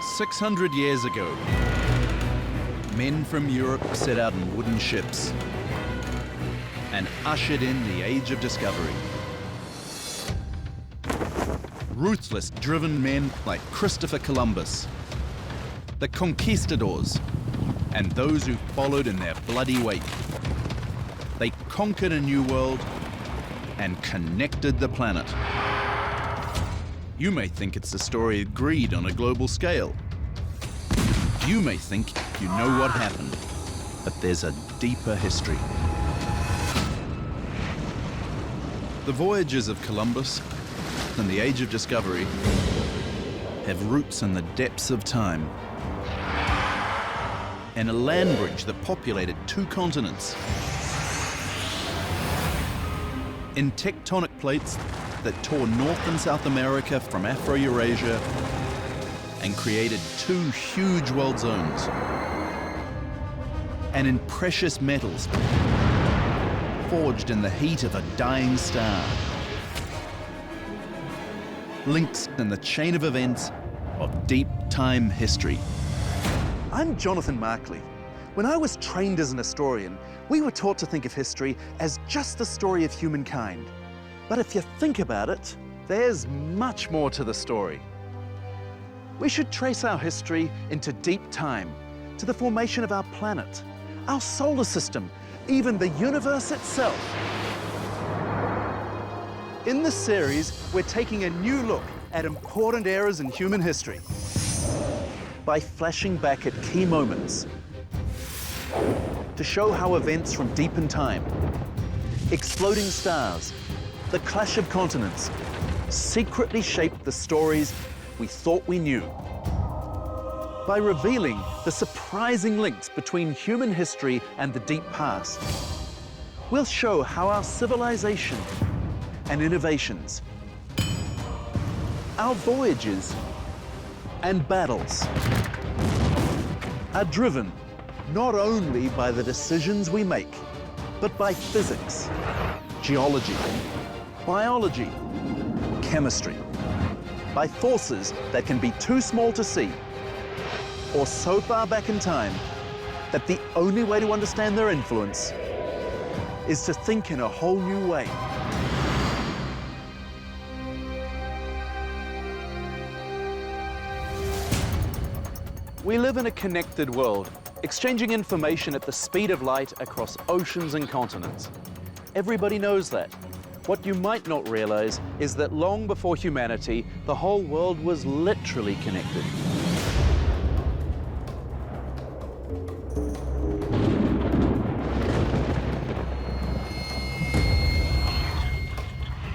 600 years ago, men from Europe set out in wooden ships and ushered in the age of discovery. Ruthless, driven men like Christopher Columbus, the conquistadors, and those who followed in their bloody wake. They conquered a new world and connected the planet. You may think it's a story of greed on a global scale. You may think you know what happened, but there's a deeper history. The voyages of Columbus and the Age of Discovery have roots in the depths of time, and a land bridge that populated 2 continents, in tectonic plates that tore North and South America from Afro-Eurasia and created 2 huge world zones, and in precious metals forged in the heat of a dying star. Links in the chain of events of deep time history. I'm Jonathan Markley. When I was trained as an historian, we were taught to think of history as just the story of humankind. But if you think about it, there's much more to the story. We should trace our history into deep time, to the formation of our planet, our solar system, even the universe itself. In this series, we're taking a new look at important eras in human history by flashing back at key moments to show how events from deep in time, exploding stars, the clash of continents, secretly shaped the stories we thought we knew. By revealing the surprising links between human history and the deep past, we'll show how our civilization and innovations, our voyages and battles, are driven not only by the decisions we make, but by physics, geology, biology, chemistry, by forces that can be too small to see, or so far back in time that the only way to understand their influence is to think in a whole new way. We live in a connected world, exchanging information at the speed of light across oceans and continents. Everybody knows that. What you might not realize is that long before humanity, the whole world was literally connected.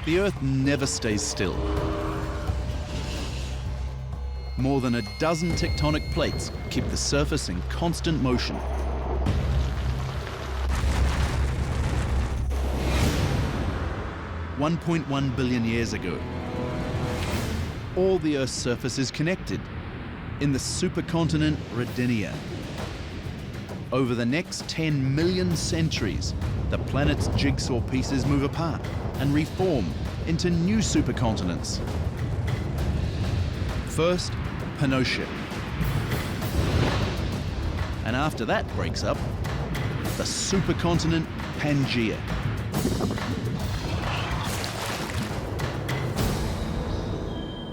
The Earth never stays still. More than a dozen tectonic plates keep the surface in constant motion. $1.1 billion years ago, all the Earth's surface is connected in the supercontinent Rodinia. Over the next 10 million centuries, the planet's jigsaw pieces move apart and reform into new supercontinents. First, Pannotia. And after that breaks up, the supercontinent Pangaea.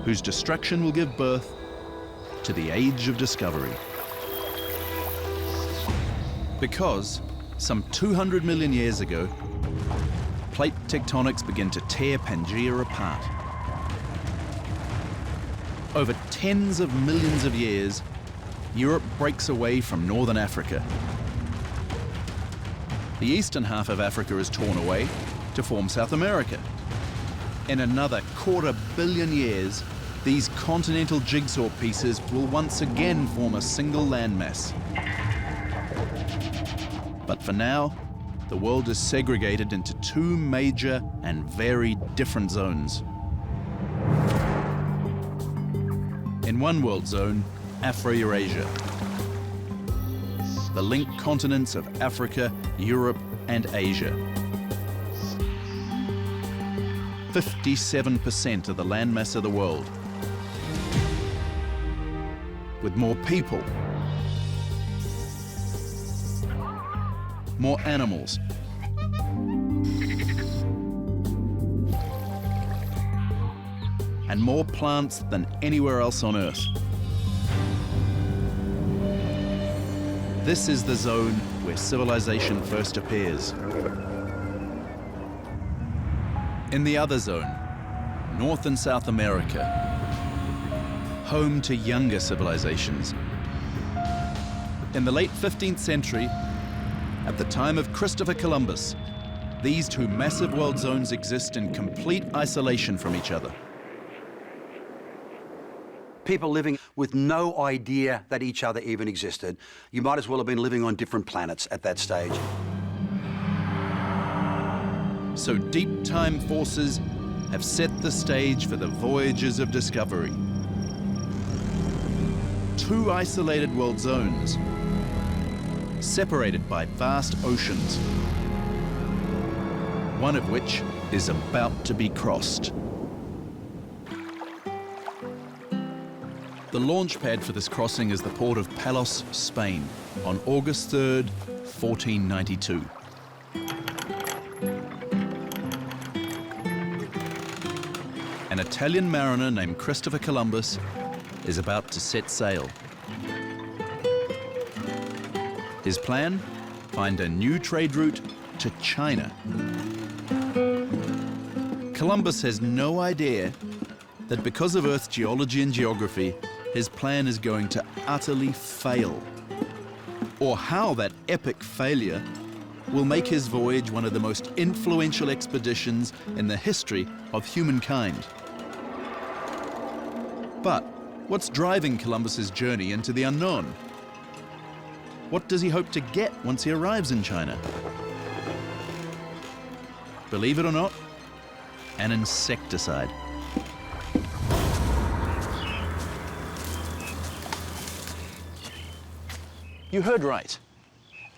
Whose destruction will give birth to the Age of Discovery. Because some 200 million years ago, plate tectonics begin to tear Pangaea apart. Over tens of millions of years, Europe breaks away from northern Africa. The eastern half of Africa is torn away to form South America. In another 250 million years, these continental jigsaw pieces will once again form a single landmass. But for now, the world is segregated into 2 major and very different zones. In one world zone, Afro-Eurasia, the linked continents of Africa, Europe, and Asia. 57% of the landmass of the world. with more people, more animals, and more plants than anywhere else on Earth. This is the zone where civilization first appears. In the other zone, North and South America, home to younger civilizations. In the late 15th century, at the time of Christopher Columbus, these two massive world zones exist in complete isolation from each other. People living with no idea that each other even existed. You might as well have been living on different planets at that stage. So deep time forces have set the stage for the voyages of discovery. Two isolated world zones, separated by vast oceans, one of which is about to be crossed. The launch pad for this crossing is the port of Palos, Spain, on August 3rd, 1492. An Italian mariner named Christopher Columbus is about to set sail. His plan? Find a new trade route to China. Columbus has no idea that because of Earth's geology and geography, his plan is going to utterly fail. Or how that epic failure will make his voyage one of the most influential expeditions in the history of humankind. But what's driving Columbus's journey into the unknown? What does he hope to get once he arrives in China? Believe it or not, an insecticide. You heard right,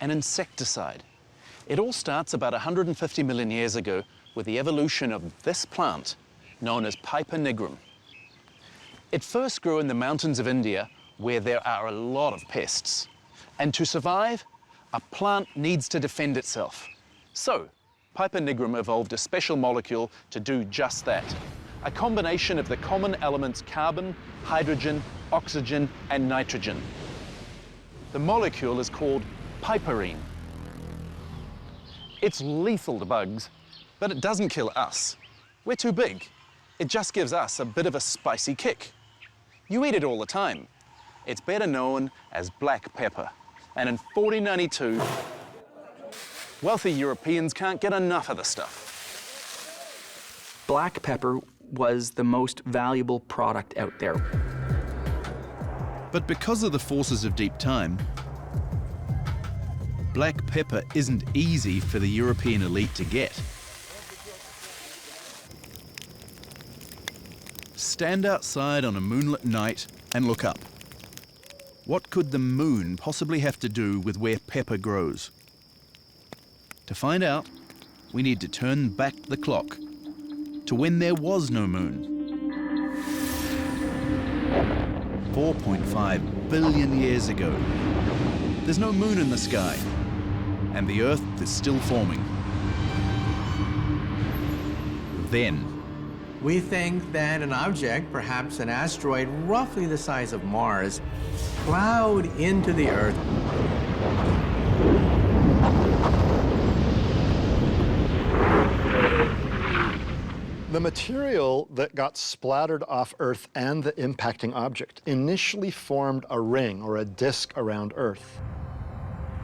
an insecticide. It all starts about 150 million years ago with the evolution of this plant known as Piper nigrum. It first grew in the mountains of India where there are a lot of pests. And to survive, a plant needs to defend itself. So, Piper nigrum evolved a special molecule to do just that. A combination of the common elements carbon, hydrogen, oxygen, and nitrogen. The molecule is called piperine. It's lethal to bugs, but it doesn't kill us. We're too big. It just gives us a bit of a spicy kick. You eat it all the time. It's better known as black pepper. And in 1492, wealthy Europeans can't get enough of the stuff. Black pepper was the most valuable product out there. But because of the forces of deep time, black pepper isn't easy for the European elite to get. Stand outside on a moonlit night and look up. What could the moon possibly have to do with where pepper grows? To find out, we need to turn back the clock to when there was no moon. 4.5 billion years ago. There's no moon in the sky, and the Earth is still forming. Then, we think that an object, perhaps an asteroid roughly the size of Mars, plowed into the Earth. The material that got splattered off Earth and the impacting object initially formed a ring or a disk around Earth,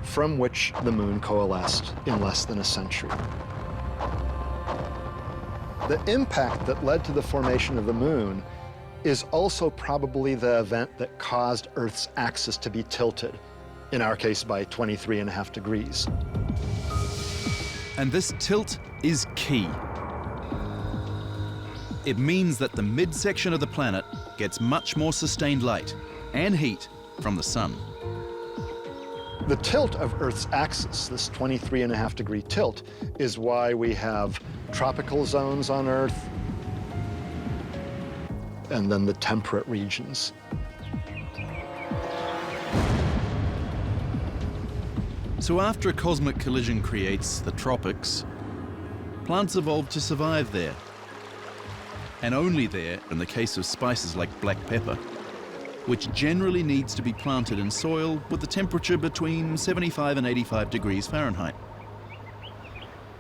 from which the moon coalesced in less than a century. The impact that led to the formation of the moon is also probably the event that caused Earth's axis to be tilted, in our case by 23.5 degrees. and this tilt is key. It means that the midsection of the planet gets much more sustained light and heat from the sun. The tilt of Earth's axis, this 23.5 degree tilt, is why we have tropical zones on Earth and then the temperate regions. So after a cosmic collision creates the tropics, plants evolved to survive there. And only there in the case of spices like black pepper, which generally needs to be planted in soil with a temperature between 75 and 85 degrees Fahrenheit.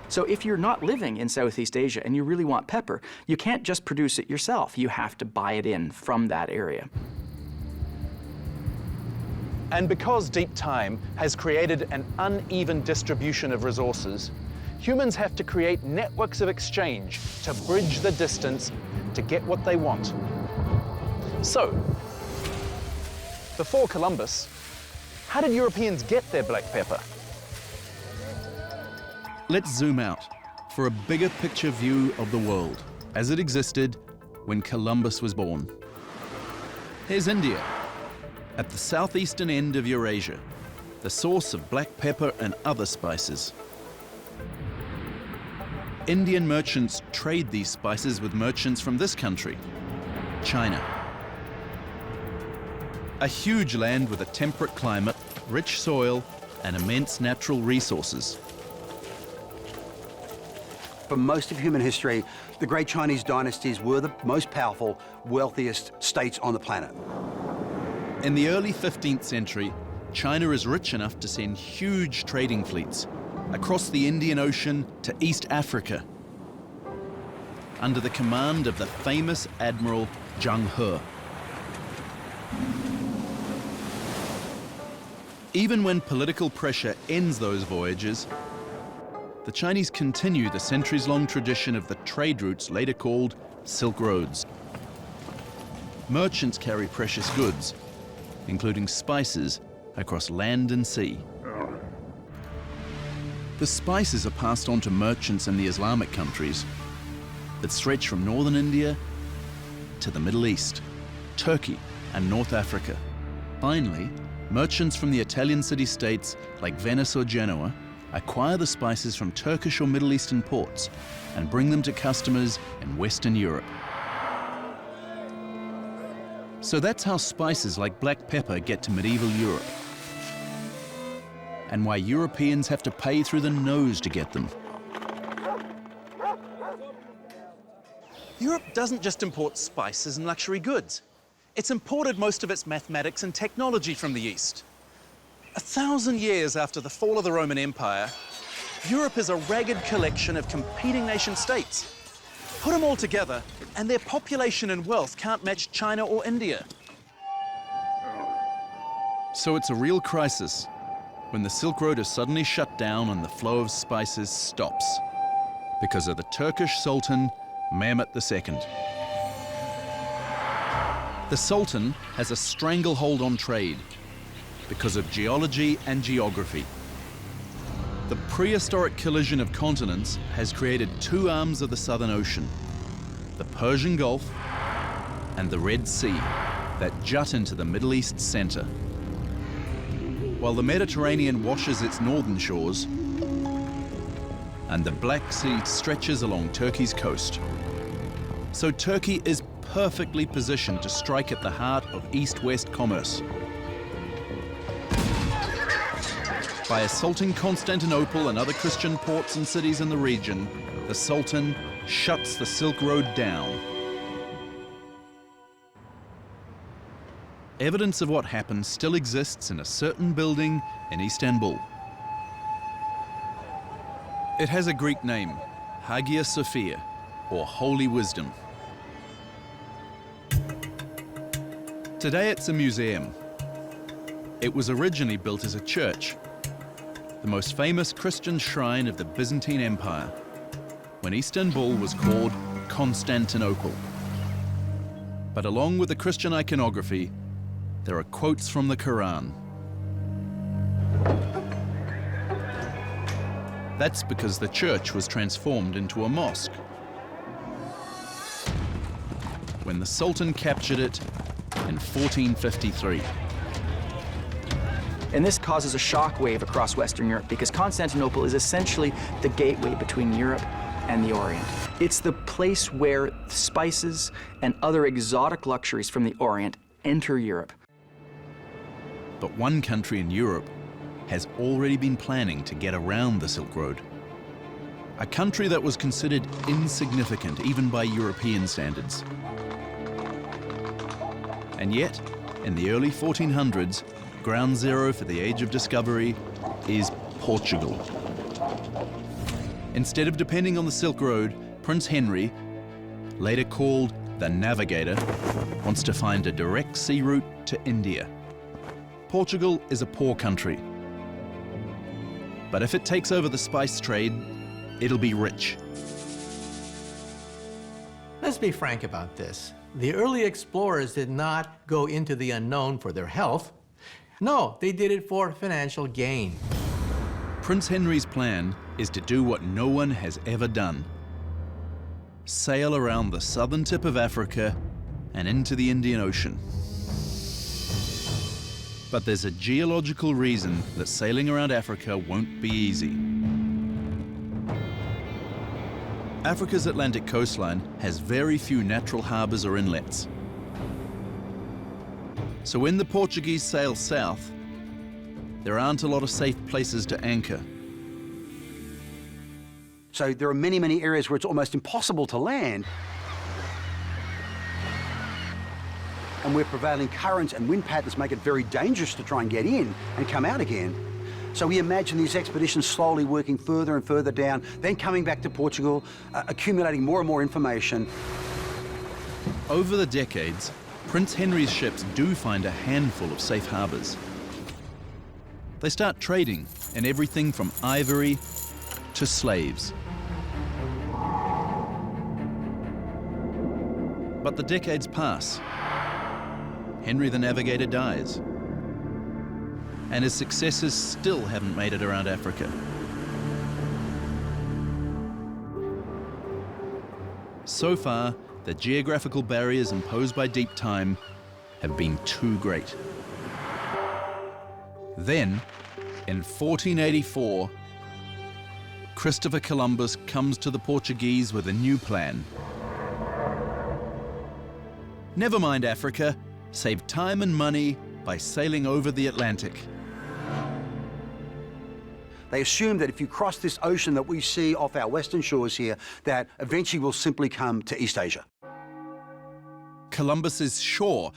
So if you're not living in Southeast Asia and you really want pepper, you can't just produce it yourself. You have to buy it in from that area. And because deep time has created an uneven distribution of resources, humans have to create networks of exchange to bridge the distance to get what they want. So, before Columbus, how did Europeans get their black pepper? Let's zoom out for a bigger picture view of the world as it existed when Columbus was born. Here's India, at the southeastern end of Eurasia, the source of black pepper and other spices. Indian merchants trade these spices with merchants from this country, China. A huge land with a temperate climate, rich soil, and immense natural resources. For most of human history, the great Chinese dynasties were the most powerful, wealthiest states on the planet. In the early 15th century, China is rich enough to send huge trading fleets across the Indian Ocean to East Africa, under the command of the famous Admiral Zheng He. Even when political pressure ends those voyages, the Chinese continue the centuries-long tradition of the trade routes later called Silk Roads. Merchants carry precious goods, including spices, across land and sea. The spices are passed on to merchants in the Islamic countries that stretch from northern India to the Middle East, Turkey, and North Africa. Finally, merchants from the Italian city-states like Venice or Genoa acquire the spices from Turkish or Middle Eastern ports and bring them to customers in Western Europe. So that's how spices like black pepper get to medieval Europe, and why Europeans have to pay through the nose to get them. Europe doesn't just import spices and luxury goods. It's imported most of its mathematics and technology from the East. 1,000 years after the fall of the Roman Empire, Europe is a ragged collection of competing nation-states. Put them all together, and their population and wealth can't match China or India. So it's a real crisis when the Silk Road is suddenly shut down and the flow of spices stops because of the Turkish Sultan Mehmet II. The Sultan has a stranglehold on trade because of geology and geography. The prehistoric collision of continents has created two arms of the Southern Ocean, the Persian Gulf and the Red Sea, that jut into the Middle East center. While the Mediterranean washes its northern shores and the Black Sea stretches along Turkey's coast. So Turkey is perfectly positioned to strike at the heart of East-West commerce. By assaulting Constantinople and other Christian ports and cities in the region, the Sultan shuts the Silk Road down. Evidence of what happened still exists in a certain building in Istanbul. It has a Greek name, Hagia Sophia, or Holy Wisdom. Today it's a museum. It was originally built as a church, the most famous Christian shrine of the Byzantine Empire, when Istanbul was called Constantinople. But along with the Christian iconography, there are quotes from the Quran. That's because the church was transformed into a mosque when the Sultan captured it in 1453. And this causes a shock wave across Western Europe because Constantinople is essentially the gateway between Europe and the Orient. It's the place where spices and other exotic luxuries from the Orient enter Europe. But one country in Europe has already been planning to get around the Silk Road. A country that was considered insignificant even by European standards. And yet, in the early 1400s, ground zero for the Age of Discovery is Portugal. Instead of depending on the Silk Road, Prince Henry, later called the Navigator, wants to find a direct sea route to India. Portugal is a poor country. But if it takes over the spice trade, it'll be rich. Let's be frank about this. The early explorers did not go into the unknown for their health. No, they did it for financial gain. Prince Henry's plan is to do what no one has ever done. Sail around the southern tip of Africa and into the Indian Ocean. But there's a geological reason that sailing around Africa won't be easy. Africa's Atlantic coastline has very few natural harbors or inlets. So when the Portuguese sail south, there aren't a lot of safe places to anchor. So there are many, many areas where it's almost impossible to land. And where prevailing currents and wind patterns make it very dangerous to try and get in and come out again. So we imagine these expeditions slowly working further and further down, then coming back to Portugal, accumulating more and more information. Over the decades, Prince Henry's ships do find a handful of safe harbors. They start trading in everything from ivory to slaves. But the decades pass. Henry the Navigator dies. And his successors still haven't made it around Africa. So far, the geographical barriers imposed by deep time have been too great. Then, in 1484, Christopher Columbus comes to the Portuguese with a new plan. Never mind Africa, save time and money by sailing over the Atlantic. They assume that if you cross this ocean that we see off our western shores here, that eventually we'll simply come to East Asia. Columbus is sure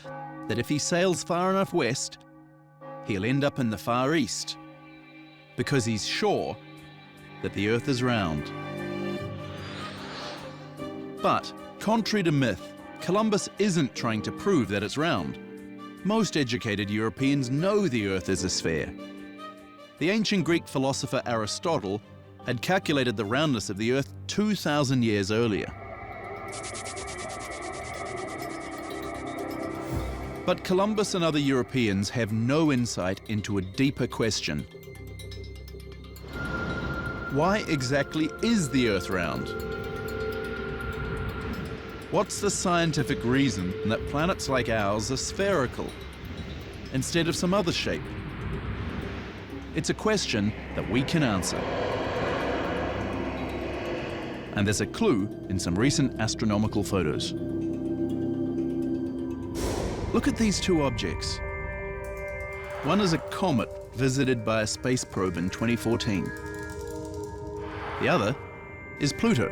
that if he sails far enough west, he'll end up in the Far East, because he's sure that the Earth is round. But, contrary to myth, Columbus isn't trying to prove that it's round. Most educated Europeans know the Earth is a sphere. The ancient Greek philosopher Aristotle had calculated the roundness of the Earth 2,000 years earlier. But Columbus and other Europeans have no insight into a deeper question. Why exactly is the Earth round? What's the scientific reason that planets like ours are spherical instead of some other shape? It's a question that we can answer. And there's a clue in some recent astronomical photos. Look at these two objects. One is a comet visited by a space probe in 2014. The other is Pluto.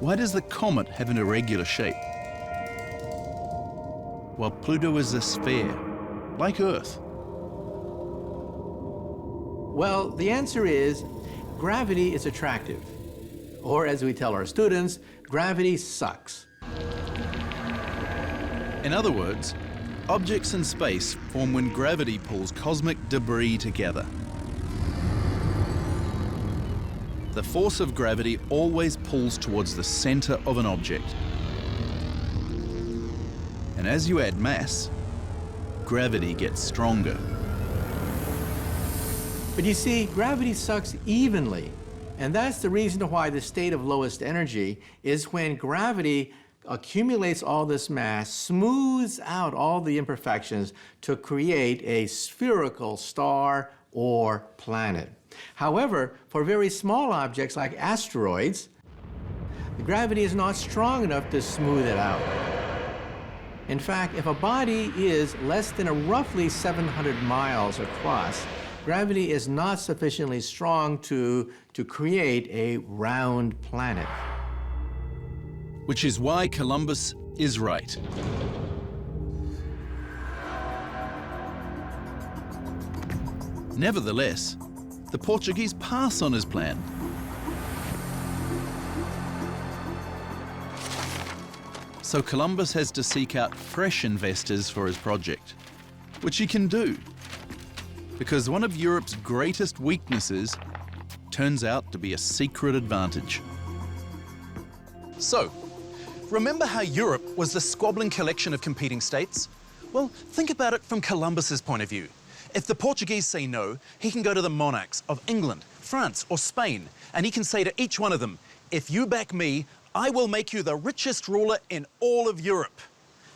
Why does the comet have an irregular shape? Well, Pluto is a sphere, like Earth. Well, the answer is gravity is attractive. Or as we tell our students, gravity sucks. In other words, objects in space form when gravity pulls cosmic debris together. The force of gravity always pulls towards the center of an object. And as you add mass, gravity gets stronger. But you see, gravity sucks evenly. And that's the reason why the state of lowest energy is when gravity accumulates all this mass, smooths out all the imperfections to create a spherical star or planet. However, for very small objects like asteroids, the gravity is not strong enough to smooth it out. In fact, if a body is less than roughly 700 miles across, gravity is not sufficiently strong to create a round planet. Which is why Columbus is right. Nevertheless, the Portuguese pass on his plan. So Columbus has to seek out fresh investors for his project, which he can do, because one of Europe's greatest weaknesses turns out to be a secret advantage. So, remember how Europe was the squabbling collection of competing states? Well, think about it from Columbus's point of view. If the Portuguese say no, he can go to the monarchs of England, France, or Spain, and he can say to each one of them, if you back me, I will make you the richest ruler in all of Europe.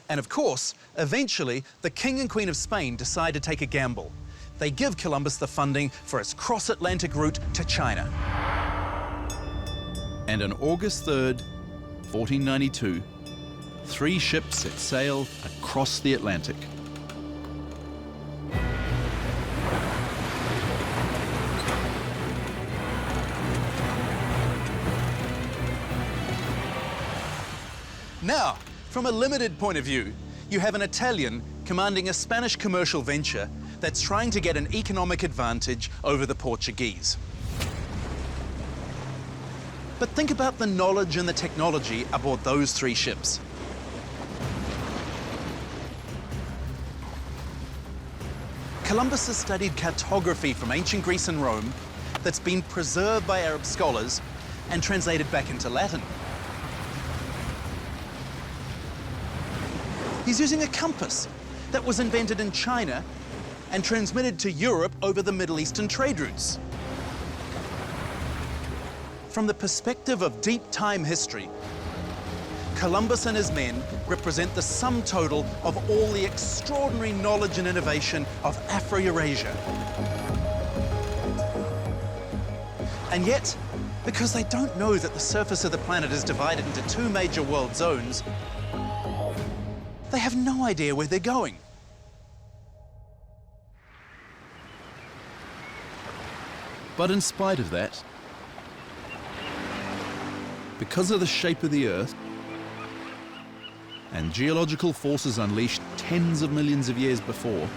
And of course, eventually, the King and Queen of Spain decide to take a gamble. They give Columbus the funding for his cross-Atlantic route to China. And on August 3rd, 1492, 3 ships set sail across the Atlantic. Now, from a limited point of view, you have an Italian commanding a Spanish commercial venture that's trying to get an economic advantage over the Portuguese. But think about the knowledge and the technology aboard those 3 ships. Columbus has studied cartography from ancient Greece and Rome that's been preserved by Arab scholars and translated back into Latin. He's using a compass that was invented in China and transmitted to Europe over the Middle Eastern trade routes. From the perspective of deep time history, Columbus and his men represent the sum total of all the extraordinary knowledge and innovation of Afro-Eurasia. And yet, because they don't know that the surface of the planet is divided into 2 major world zones, they have no idea where they're going. But in spite of that, because of the shape of the Earth and geological forces unleashed tens of millions of years before,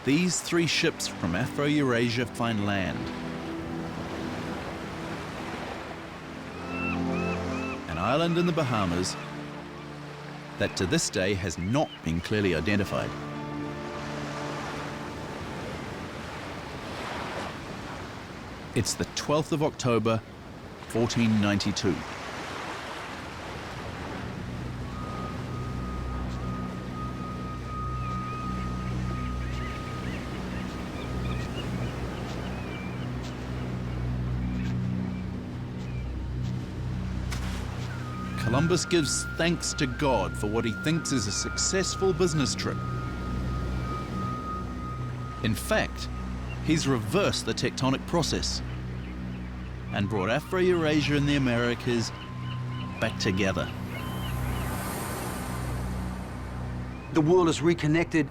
these 3 ships from Afro-Eurasia find land. An island in the Bahamas that to this day has not been clearly identified. It's the 12th of October, 1492. Columbus gives thanks to God for what he thinks is a successful business trip. In fact, he's reversed the tectonic process and brought Afro-Eurasia and the Americas back together. The world is reconnected.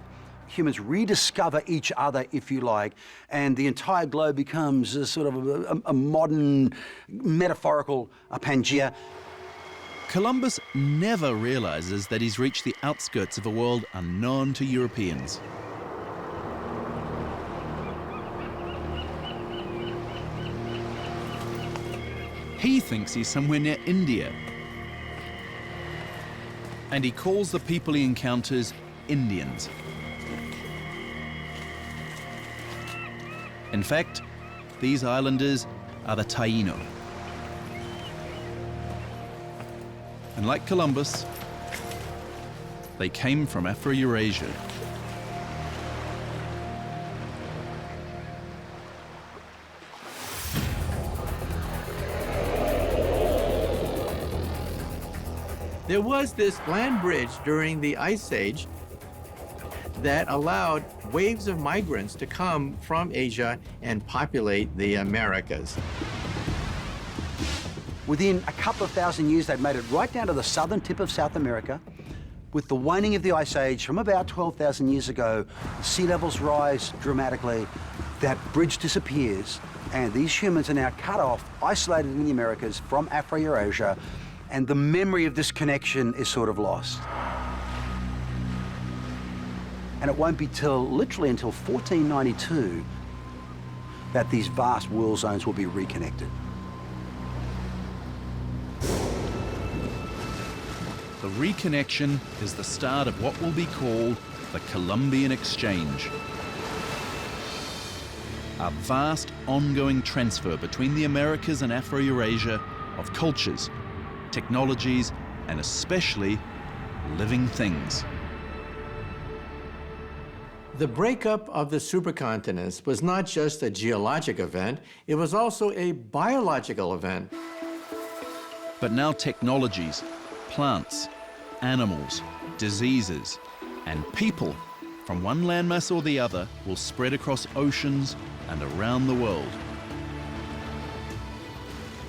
Humans rediscover each other, if you like, and the entire globe becomes a sort of a modern, metaphorical Pangea. Columbus never realizes that he's reached the outskirts of a world unknown to Europeans. He thinks he's somewhere near India. And he calls the people he encounters Indians. In fact, these islanders are the Taino. And like Columbus, they came from Afro-Eurasia. There was this land bridge during the Ice Age that allowed waves of migrants to come from Asia and populate the Americas. Within a couple of thousand years, they'd made it right down to the southern tip of South America. With the waning of the Ice Age from about 12,000 years ago, sea levels rise dramatically, that bridge disappears, and these humans are now cut off, isolated in the Americas from Afro-Eurasia, and the memory of this connection is sort of lost. And it won't be literally until 1492 that these vast world zones will be reconnected. The reconnection is the start of what will be called the Columbian Exchange. A vast ongoing transfer between the Americas and Afro-Eurasia of cultures, technologies, and especially living things. The breakup of the supercontinents was not just a geologic event, it was also a biological event. But now technologies, plants, animals, diseases, and people from one landmass or the other will spread across oceans and around the world.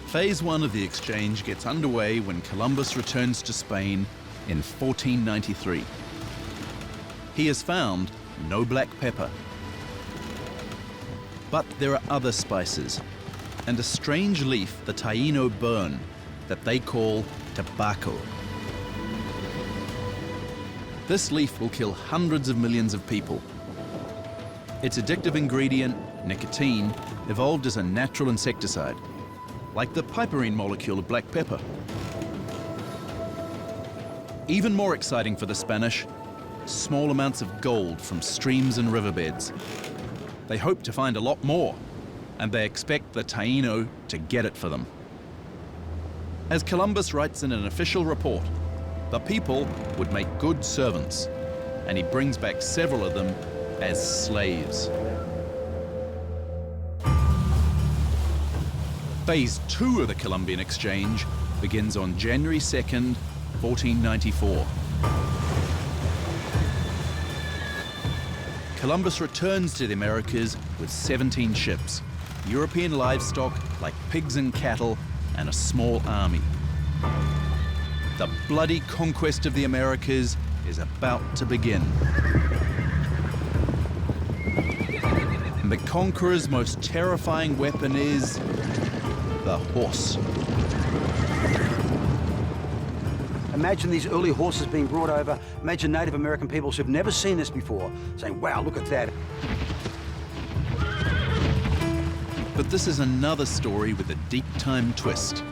Phase 1 of the exchange gets underway when Columbus returns to Spain in 1493. He has found no black pepper. But there are other spices, and a strange leaf the Taíno burn that they call tobacco. This leaf will kill hundreds of millions of people. Its addictive ingredient, nicotine, evolved as a natural insecticide, like the piperine molecule of black pepper. Even more exciting for the Spanish, small amounts of gold from streams and riverbeds. They hope to find a lot more, and they expect the Taíno to get it for them. As Columbus writes in an official report, the people would make good servants, and he brings back several of them as slaves. Phase 2 of the Columbian Exchange begins on January 2nd, 1494. Columbus returns to the Americas with 17 ships, European livestock like pigs and cattle, and a small army. The bloody conquest of the Americas is about to begin. And the conqueror's most terrifying weapon is the horse. Imagine these early horses being brought over. Imagine Native American peoples who've never seen this before saying, wow, look at that. But this is another story with a deep time twist,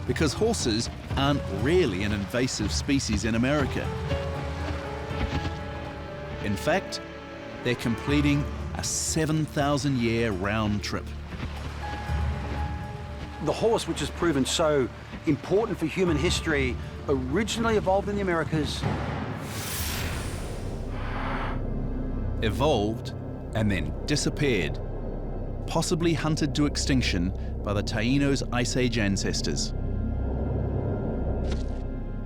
because horses aren't really an invasive species in America. In fact, they're completing a 7,000-year round trip. The horse, which has proven so important for human history, originally evolved in the Americas. Evolved and then disappeared, possibly hunted to extinction by the Taínos' Ice Age ancestors.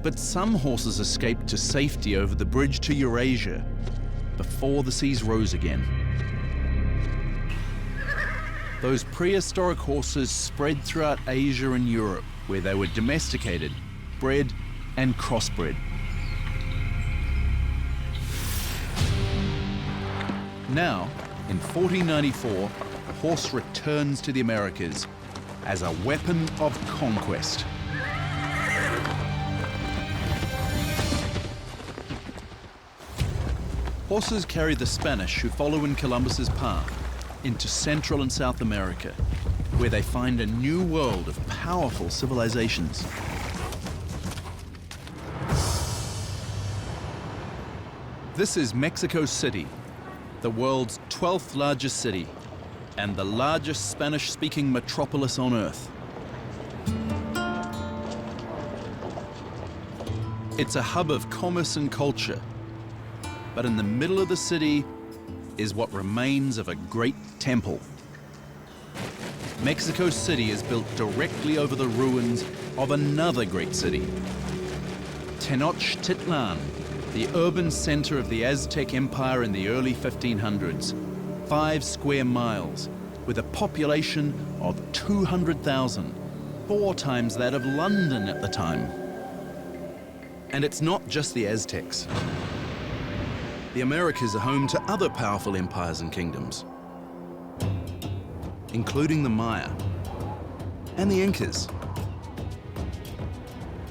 But some horses escaped to safety over the bridge to Eurasia before the seas rose again. Those prehistoric horses spread throughout Asia and Europe, where they were domesticated, bred, and crossbred. Now, in 1494, the horse returns to the Americas as a weapon of conquest. Horses carry the Spanish who follow in Columbus's path into Central and South America, where they find a new world of powerful civilizations. This is Mexico City, the world's 12th largest city and the largest Spanish-speaking metropolis on Earth. It's a hub of commerce and culture, but in the middle of the city is what remains of a great temple. Mexico City is built directly over the ruins of another great city, Tenochtitlan, the urban center of the Aztec Empire in the early 1500s, 5 square miles, with a population of 200,000, 4 times that of London at the time. And it's not just the Aztecs. The Americas are home to other powerful empires and kingdoms, including the Maya and the Incas.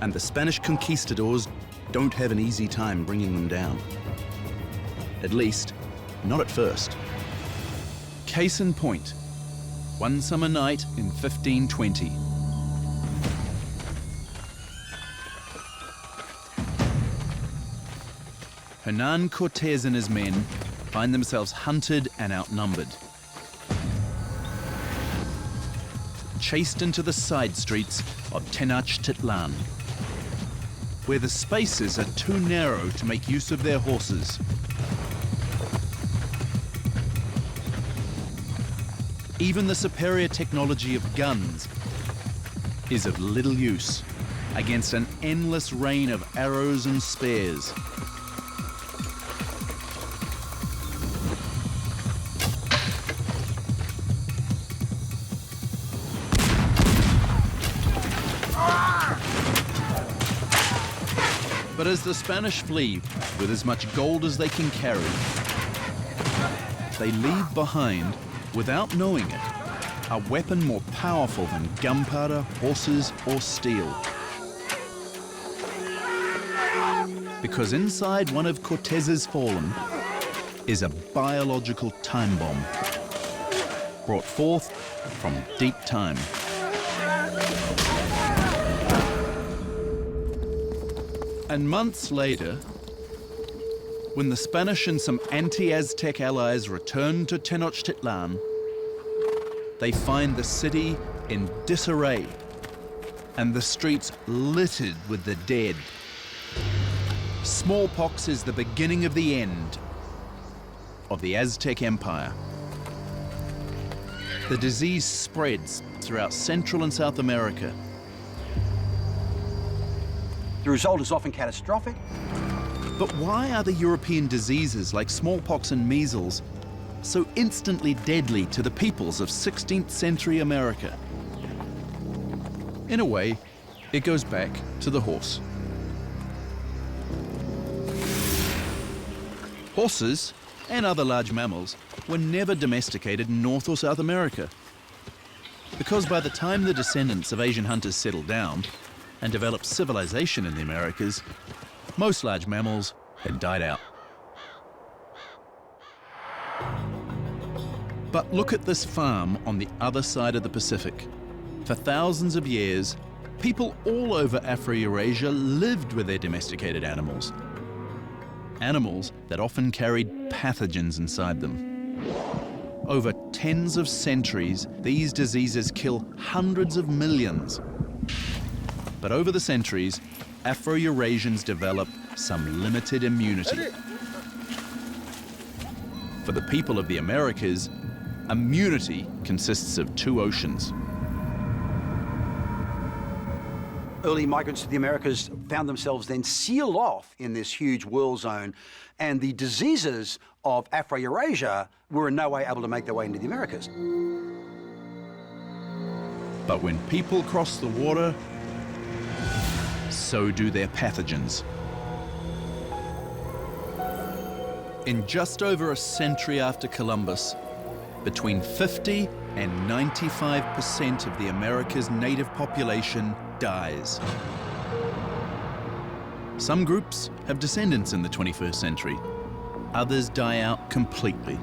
And the Spanish conquistadors don't have an easy time bringing them down. At least, not at first. Case in point, one summer night in 1520. Hernan Cortés and his men find themselves hunted and outnumbered. Chased into the side streets of Tenochtitlan, where the spaces are too narrow to make use of their horses. Even the superior technology of guns is of little use against an endless rain of arrows and spears. But as the Spanish flee with as much gold as they can carry, they leave behind, without knowing it, a weapon more powerful than gunpowder, horses, or steel. Because inside one of Cortés's fallen is a biological time bomb, brought forth from deep time. And months later, when the Spanish and some anti-Aztec allies return to Tenochtitlan, they find the city in disarray and the streets littered with the dead. Smallpox is the beginning of the end of the Aztec Empire. The disease spreads throughout Central and South America. The result is often catastrophic. But why are the European diseases like smallpox and measles so instantly deadly to the peoples of 16th century America? In a way, it goes back to the horse. Horses and other large mammals were never domesticated in North or South America, because by the time the descendants of Asian hunters settled down and developed civilization in the Americas, most large mammals had died out. But look at this farm on the other side of the Pacific. For thousands of years, people all over Afro-Eurasia lived with their domesticated animals. Animals that often carried pathogens inside them. Over tens of centuries, these diseases kill hundreds of millions. But over the centuries, Afro-Eurasians developed some limited immunity. For the people of the Americas, immunity consists of 2 oceans. Early migrants to the Americas found themselves then sealed off in this huge world zone, and the diseases of Afro-Eurasia were in no way able to make their way into the Americas. But when people cross the water, so do their pathogens. In just over a century after Columbus, between 50 and 95% of the America's native population dies. Some groups have descendants in the 21st century. Others die out completely.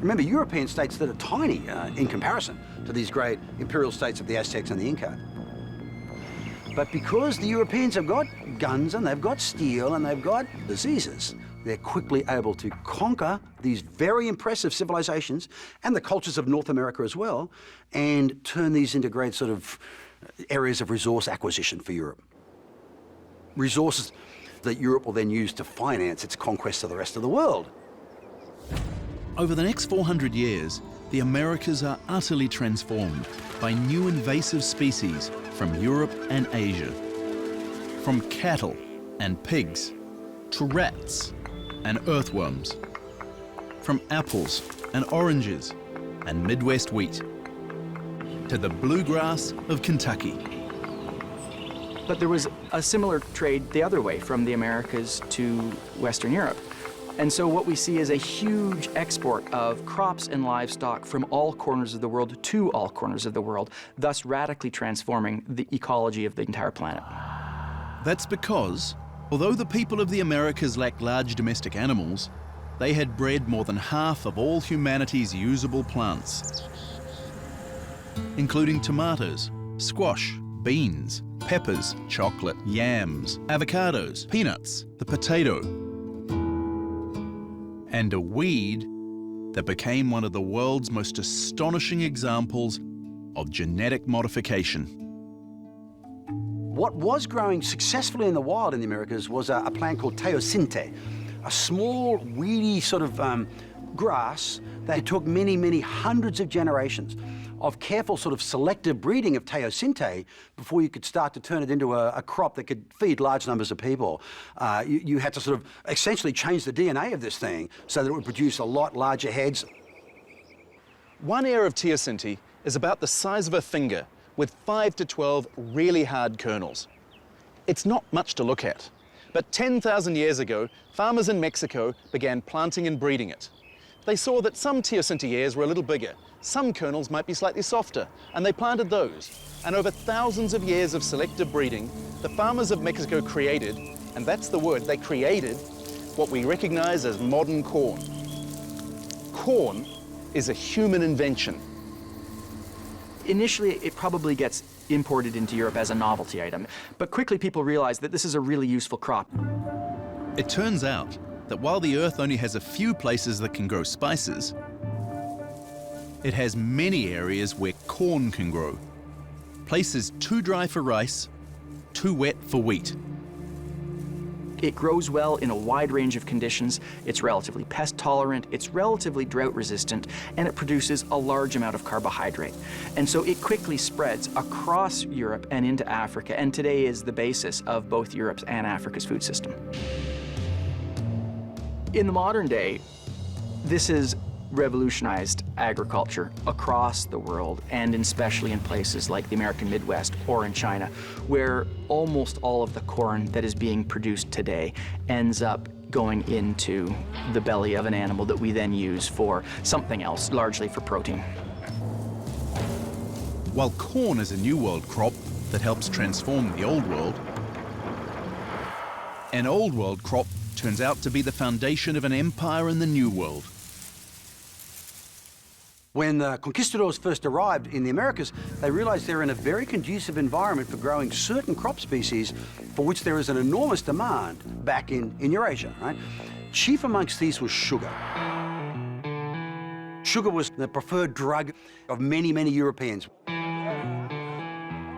Remember, European states that are tiny in comparison to these great imperial states of the Aztecs and the Inca. But because the Europeans have got guns and they've got steel and they've got diseases, they're quickly able to conquer these very impressive civilizations and the cultures of North America as well, and turn these into great sort of areas of resource acquisition for Europe. Resources that Europe will then use to finance its conquest of the rest of the world. Over the next 400 years, the Americas are utterly transformed by new invasive species from Europe and Asia. From cattle and pigs to rats and earthworms. From apples and oranges and Midwest wheat to the bluegrass of Kentucky. But there was a similar trade the other way, from the Americas to Western Europe. And so what we see is a huge export of crops and livestock from all corners of the world to all corners of the world, thus radically transforming the ecology of the entire planet. That's because, although the people of the Americas lacked large domestic animals, they had bred more than half of all humanity's usable plants, including tomatoes, squash, beans, peppers, chocolate, yams, avocados, peanuts, the potato, and a weed that became one of the world's most astonishing examples of genetic modification. What was growing successfully in the wild in the Americas was a plant called teosinte, a small, weedy sort of grass that took many, many hundreds of generations of careful sort of selective breeding of teosinte before you could start to turn it into a crop that could feed large numbers of people. You had to sort of essentially change the DNA of this thing so that it would produce a lot larger heads. One ear of teosinte is about the size of a finger, with 5 to 12 really hard kernels. It's not much to look at, but 10,000 years ago, farmers in Mexico began planting and breeding it. They saw that some teosinte ears were a little bigger, some kernels might be slightly softer, and they planted those. And over thousands of years of selective breeding, the farmers of Mexico created, and that's the word, they created what we recognize as modern corn. Corn is a human invention. Initially, it probably gets imported into Europe as a novelty item, but quickly people realize that this is a really useful crop. It turns out that while the Earth only has a few places that can grow spices, it has many areas where corn can grow. Places too dry for rice, too wet for wheat. It grows well in a wide range of conditions. It's relatively pest tolerant, it's relatively drought resistant, and it produces a large amount of carbohydrate. And so it quickly spreads across Europe and into Africa, and today is the basis of both Europe's and Africa's food system. In the modern day, this has revolutionized agriculture across the world, and especially in places like the American Midwest or in China, where almost all of the corn that is being produced today ends up going into the belly of an animal that we then use for something else, largely for protein. While corn is a New World crop that helps transform the Old World, an Old World crop turns out to be the foundation of an empire in the New World. When the conquistadors first arrived in the Americas, they realized they're in a very conducive environment for growing certain crop species for which there is an enormous demand back in Eurasia, right? Chief amongst these was sugar. Sugar was the preferred drug of many, many Europeans.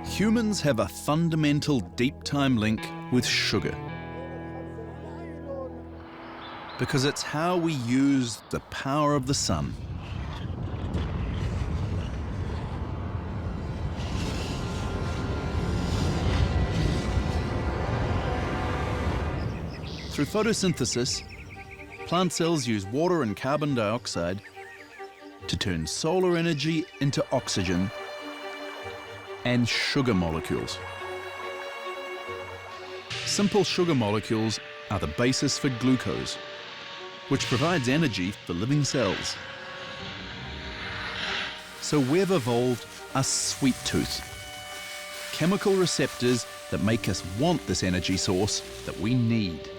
Humans have a fundamental deep-time link with sugar, because it's how we use the power of the sun. Through photosynthesis, plant cells use water and carbon dioxide to turn solar energy into oxygen and sugar molecules. Simple sugar molecules are the basis for glucose, which provides energy for living cells. So we've evolved a sweet tooth, chemical receptors that make us want this energy source that we need.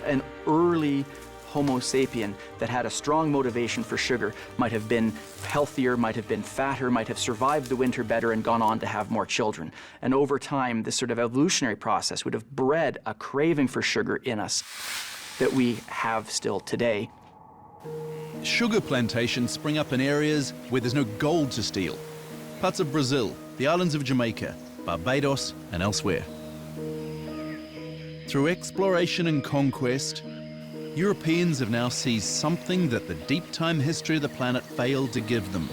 An early Homo sapien that had a strong motivation for sugar might have been healthier, might have been fatter, might have survived the winter better and gone on to have more children. And over time, this sort of evolutionary process would have bred a craving for sugar in us that we have still today. Sugar plantations spring up in areas where there's no gold to steal. Parts of Brazil, the islands of Jamaica, Barbados, and elsewhere. Through exploration and conquest, Europeans have now seized something that the deep-time history of the planet failed to give them: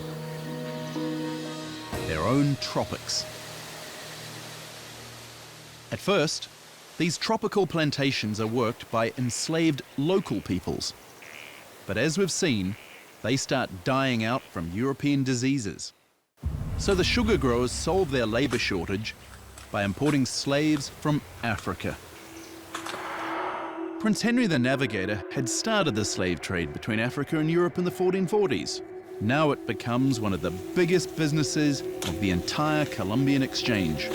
their own tropics. At first, these tropical plantations are worked by enslaved local peoples. But as we've seen, they start dying out from European diseases. So the sugar growers solve their labor shortage by importing slaves from Africa. Prince Henry the Navigator had started the slave trade between Africa and Europe in the 1440s. Now it becomes one of the biggest businesses of the entire Columbian exchange.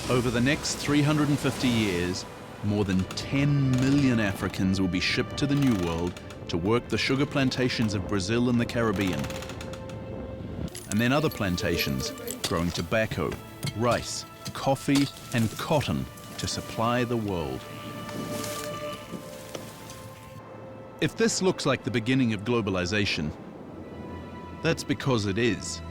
Over the next 350 years, more than 10 million Africans will be shipped to the New World to work the sugar plantations of Brazil and the Caribbean. And then other plantations growing tobacco, rice, coffee, and cotton to supply the world. If this looks like the beginning of globalization, that's because it is.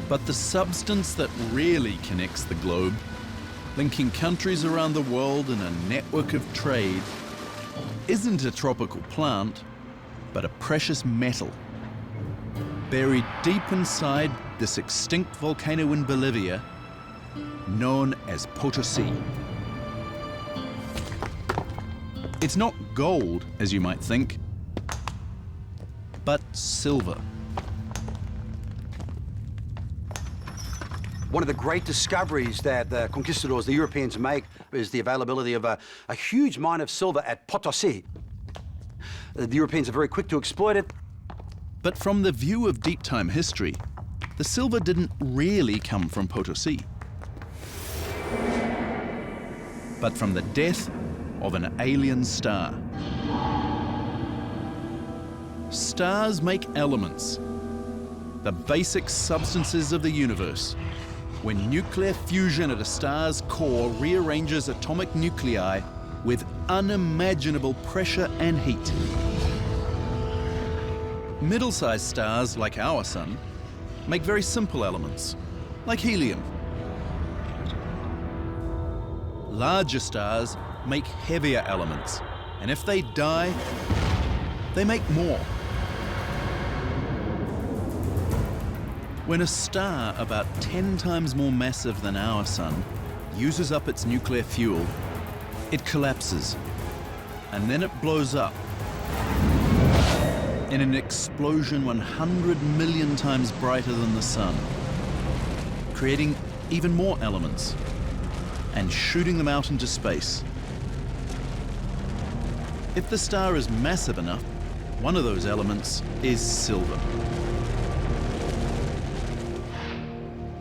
But the substance that really connects the globe, linking countries around the world in a network of trade, isn't a tropical plant, but a precious metal. Buried deep inside this extinct volcano in Bolivia, known as Potosi. It's not gold, as you might think, but silver. One of the great discoveries that the conquistadors, the Europeans, make is the availability of a huge mine of silver at Potosi. The Europeans are very quick to exploit it. But from the view of deep time history, the silver didn't really come from Potosi, but from the death of an alien star. Stars make elements, the basic substances of the universe. When nuclear fusion at a star's core rearranges atomic nuclei with unimaginable pressure and heat. Middle-sized stars, like our Sun, make very simple elements, like helium. Larger stars make heavier elements, and if they die, they make more. When a star about 10 times more massive than our Sun uses up its nuclear fuel, it collapses, and then it blows up in an explosion 100 million times brighter than the Sun, creating even more elements and shooting them out into space. If the star is massive enough, one of those elements is silver.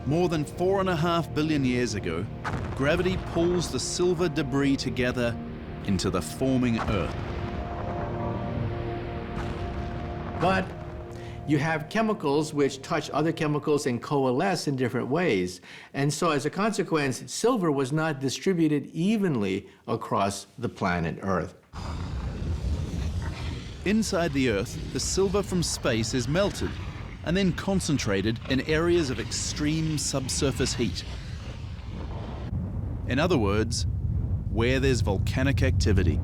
More than 4.5 billion years ago, gravity pulls the silver debris together into the forming Earth. But you have chemicals which touch other chemicals and coalesce in different ways. And so as a consequence, silver was not distributed evenly across the planet Earth. Inside the Earth, the silver from space is melted and then concentrated in areas of extreme subsurface heat. In other words, where there's volcanic activity.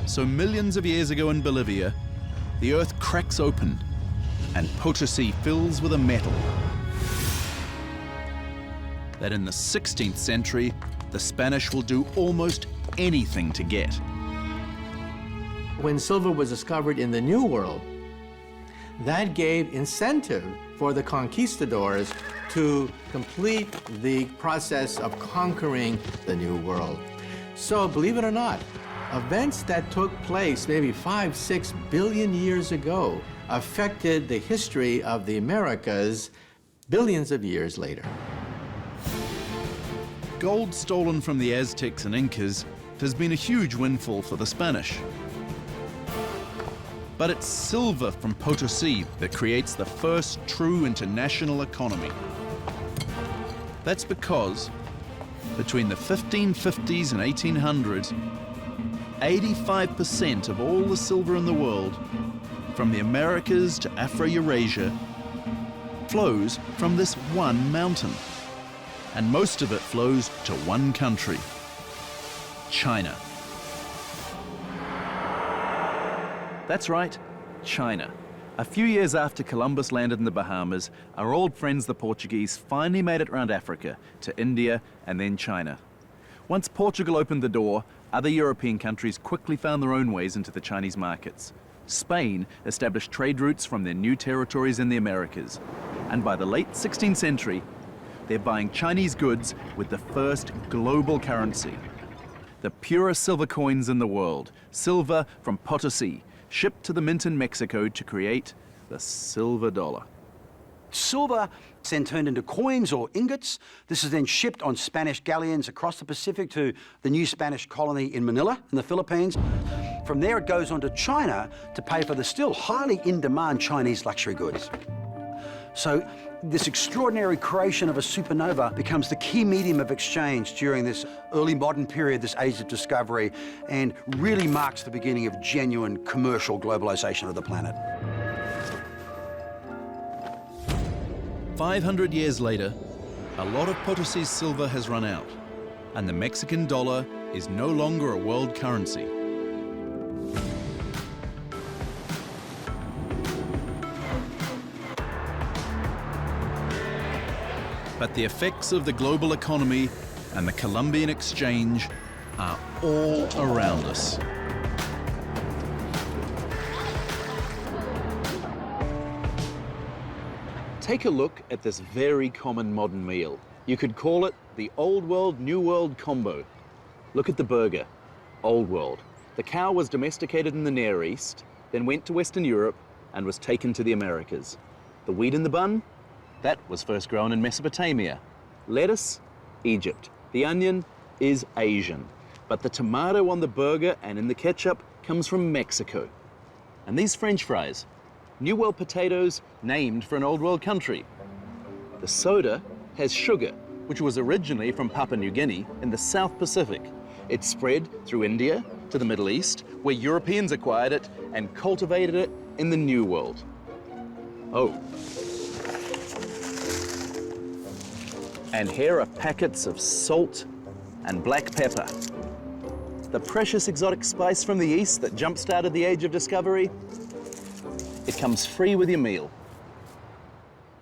So millions of years ago in Bolivia, the Earth cracks open and Potosi fills with a metal that in the 16th century, the Spanish will do almost anything to get. When silver was discovered in the New World, that gave incentive for the conquistadors to complete the process of conquering the New World. So believe it or not, events that took place maybe 5-6 billion years ago affected the history of the Americas billions of years later. Gold stolen from the Aztecs and Incas has been a huge windfall for the Spanish. But it's silver from Potosi that creates the first true international economy. That's because between the 1550s and 1800s, 85% of all the silver in the world, from the Americas to Afro-Eurasia, flows from this one mountain. And most of it flows to one country, China. That's right, China. A few years after Columbus landed in the Bahamas, our old friends the Portuguese finally made it around Africa to India and then China. Once Portugal opened the door, Other European countries quickly found their own ways into the Chinese markets. Spain established trade routes from their new territories in the Americas. And by the late 16th century, they're buying Chinese goods with the first global currency. The purest silver coins in the world, silver from Potosi, shipped to the mint in Mexico to create the silver dollar. Silver is then turned into coins or ingots. This is then shipped on Spanish galleons across the Pacific to the new Spanish colony in Manila in the Philippines. From there it goes on to China to pay for the still highly in-demand Chinese luxury goods. So this extraordinary creation of a supernova becomes the key medium of exchange during this early modern period, this age of discovery, and really marks the beginning of genuine commercial globalization of the planet. 500 years later, a lot of Potosi's silver has run out, and the Mexican dollar is no longer a world currency. But the effects of the global economy and the Columbian exchange are all around us. Take a look at this very common modern meal. You could call it the Old World, New World combo. Look at the burger, Old World. The cow was domesticated in the Near East, then went to Western Europe and was taken to the Americas. The wheat in the bun? That was first grown in Mesopotamia. Lettuce? Egypt. The onion is Asian. But the tomato on the burger and in the ketchup comes from Mexico. And these French fries? New World potatoes named for an Old World country. The soda has sugar, which was originally from Papua New Guinea in the South Pacific. It spread through India to the Middle East, where Europeans acquired it and cultivated it in the New World. Oh. And here are packets of salt and black pepper. The precious exotic spice from the East that jump-started the Age of Discovery. It comes free with your meal.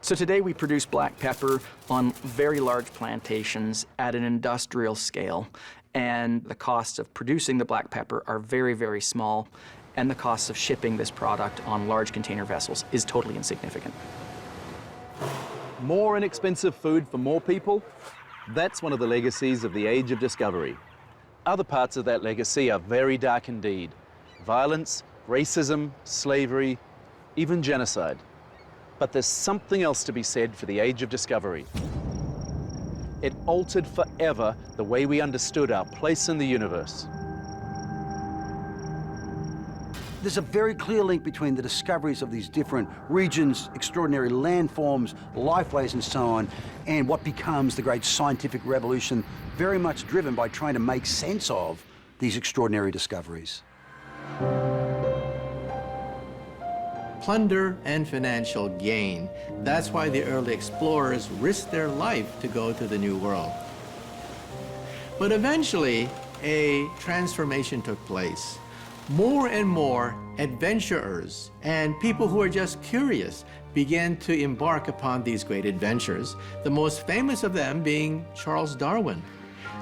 So today we produce black pepper on very large plantations at an industrial scale, and the costs of producing the black pepper are very, very small, and the costs of shipping this product on large container vessels is totally insignificant. More inexpensive food for more people? That's one of the legacies of the Age of Discovery. Other parts of that legacy are very dark indeed. Violence, racism, slavery, even genocide. But there's something else to be said for the Age of Discovery. It altered forever the way we understood our place in the universe. There's a very clear link between the discoveries of these different regions, extraordinary landforms, lifeways and so on, and what becomes the great scientific revolution, very much driven by trying to make sense of these extraordinary discoveries. Plunder and financial gain. That's why the early explorers risked their life to go to the New World. But eventually, a transformation took place. More and more adventurers and people who are just curious began to embark upon these great adventures, the most famous of them being Charles Darwin.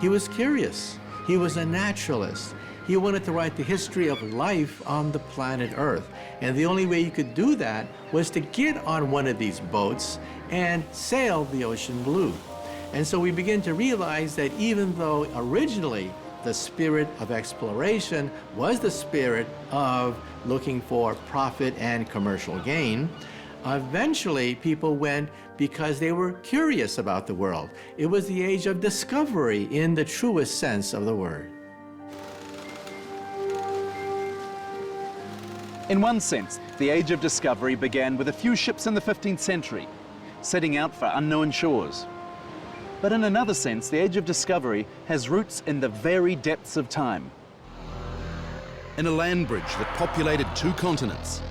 He was curious. He was a naturalist. He wanted to write the history of life on the planet Earth. And the only way you could do that was to get on one of these boats and sail the ocean blue. And so we begin to realize that even though originally the spirit of exploration was the spirit of looking for profit and commercial gain, eventually people went because they were curious about the world. It was the age of discovery in the truest sense of the word. In one sense, the Age of Discovery began with a few ships in the 15th century, setting out for unknown shores. But in another sense, the Age of Discovery has roots in the very depths of time. In a land bridge that populated 2 continents,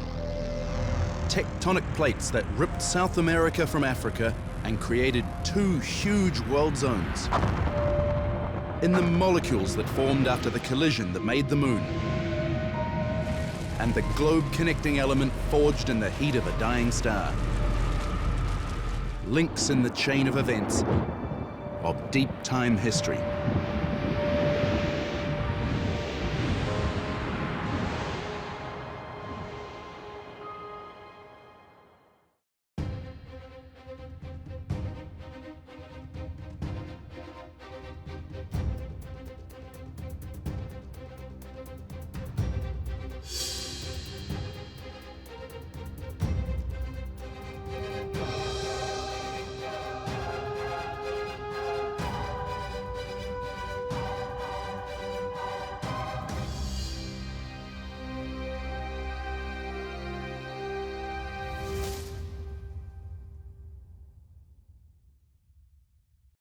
tectonic plates that ripped South America from Africa and created 2 huge world zones. In the molecules that formed after the collision that made the moon, and the globe-connecting element forged in the heat of a dying star. Links in the chain of events of deep time history.